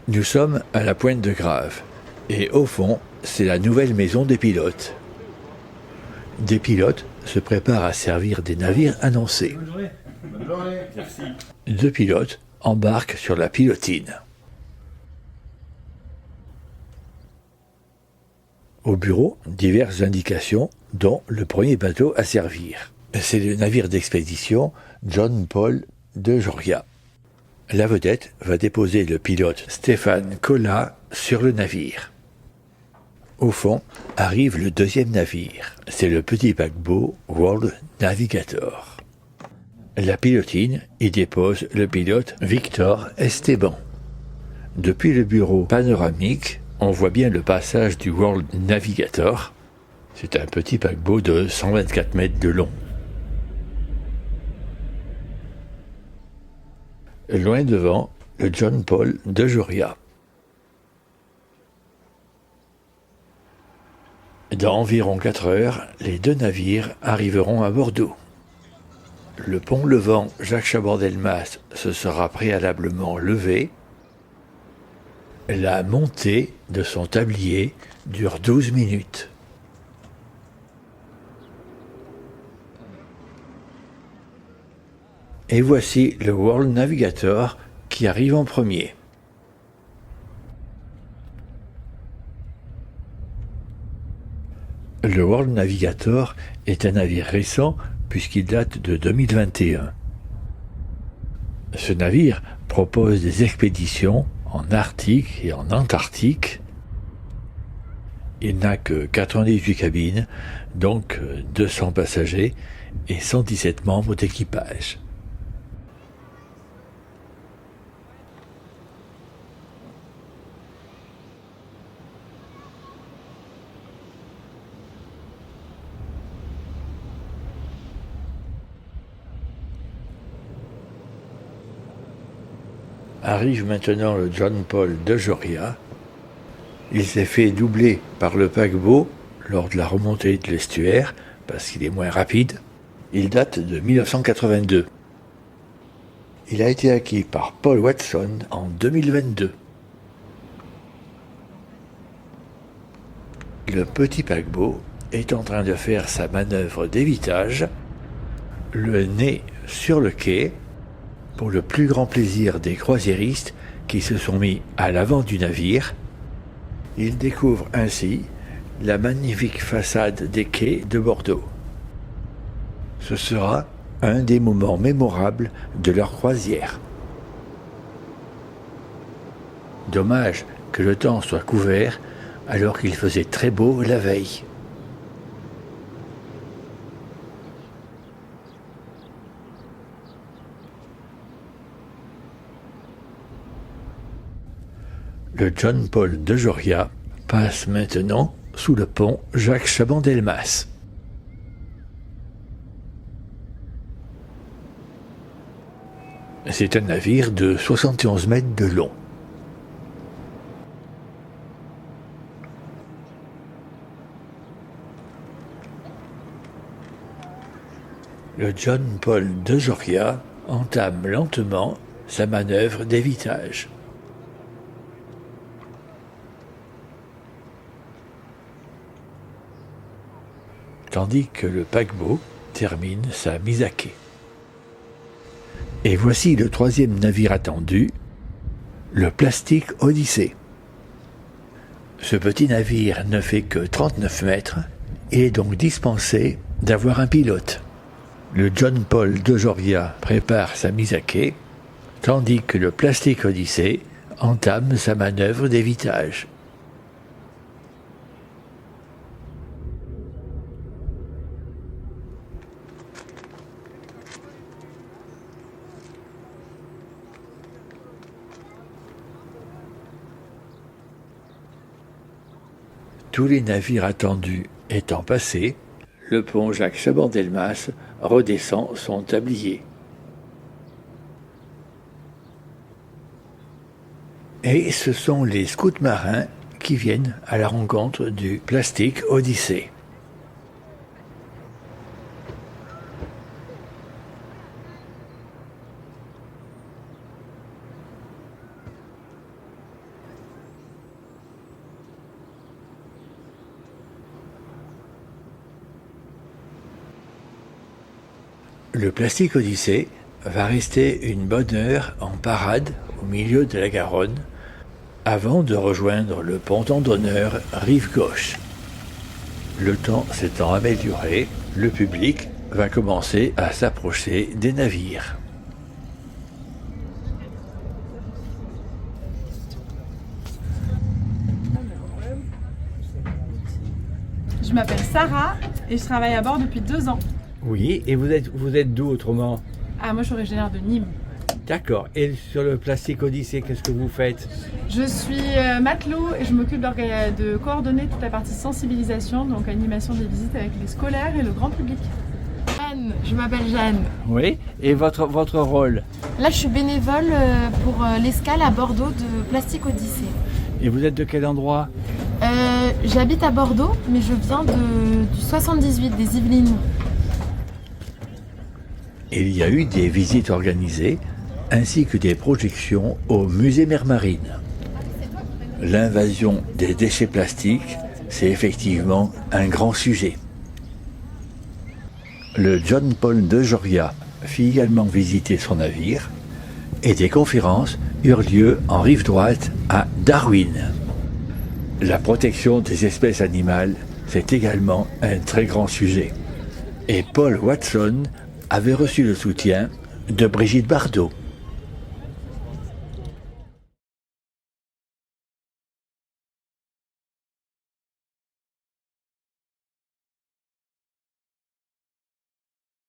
Nous sommes à la pointe de Grave, et au fond, c'est la nouvelle maison des pilotes. Des pilotes se préparent à servir des navires annoncés. Bonne journée. Bonne journée. Merci. 2 pilotes embarquent sur la pilotine. Au bureau, diverses indications, dont le premier bateau à servir. C'est le navire d'expédition John Paul de Joria. La vedette va déposer le pilote Stéphane Collat sur le navire. Au fond, arrive le deuxième navire. C'est le petit paquebot World Navigator. La pilotine y dépose le pilote Victor Esteban. Depuis le bureau panoramique, on voit bien le passage du World Navigator. C'est un petit paquebot de 124 mètres de long. Loin devant, le John Paul de Joria. Dans environ 4 heures, les 2 navires arriveront à Bordeaux. Le pont levant Jacques Chaban-Delmas se sera préalablement levé. La montée de son tablier dure 12 minutes. Et voici le World Navigator qui arrive en premier. Le World Navigator est un navire récent puisqu'il date de 2021. Ce navire propose des expéditions en Arctique et en Antarctique. Il n'a que 98 cabines, donc 200 passagers et 117 membres d'équipage. Arrive maintenant le John Paul de Joria. Il s'est fait doubler par le paquebot lors de la remontée de l'estuaire, parce qu'il est moins rapide. Il date de 1982. Il a été acquis par Paul Watson en 2022. Le petit paquebot est en train de faire sa manœuvre d'évitage, le nez sur le quai, pour le plus grand plaisir des croisiéristes qui se sont mis à l'avant du navire. Ils découvrent ainsi la magnifique façade des quais de Bordeaux. Ce sera un des moments mémorables de leur croisière. Dommage que le temps soit couvert alors qu'il faisait très beau la veille. Le John Paul de Joria passe maintenant sous le pont Jacques Chaban-Delmas. C'est un navire de 71 mètres de long. Le John Paul de Joria entame lentement sa manœuvre d'évitage. Tandis que le paquebot termine sa mise à quai. Et voici le 3e navire attendu, le Plastic Odyssey. Ce petit navire ne fait que 39 mètres et est donc dispensé d'avoir un pilote. Le John Paul de Joria prépare sa mise à quai, tandis que le Plastic Odyssey entame sa manœuvre d'évitage. Tous les navires attendus étant passés, le pont Jacques Chaban-Delmas redescend son tablier. Et ce sont les scouts marins qui viennent à la rencontre du Plastic Odyssey. Le Plastic Odyssée va rester une bonne heure en parade au milieu de la Garonne avant de rejoindre le ponton d'honneur rive gauche. Le temps s'étant amélioré, le public va commencer à s'approcher des navires. Je m'appelle Sarah et je travaille à bord depuis 2 ans. Oui, et vous êtes d'où autrement? Ah, moi je suis originaire de Nîmes. D'accord. Et sur le Plastic Odyssée, qu'est-ce que vous faites? Je suis matelot et je m'occupe de coordonner toute la partie sensibilisation, donc animation des visites avec les scolaires et le grand public. Jeanne, je m'appelle Jeanne. Oui. Et votre rôle? Là, je suis bénévole pour l'escale à Bordeaux de Plastic Odyssée. Et vous êtes de quel endroit? J'habite à Bordeaux, mais je viens du 78, des Yvelines. Il y a eu des visites organisées ainsi que des projections au musée Mer Marine. L'invasion des déchets plastiques, c'est effectivement un grand sujet. Le John Paul de Joria fit également visiter son navire et des conférences eurent lieu en rive droite à Darwin. La protection des espèces animales, c'est également un très grand sujet. Et Paul Watson avait reçu le soutien de Brigitte Bardot.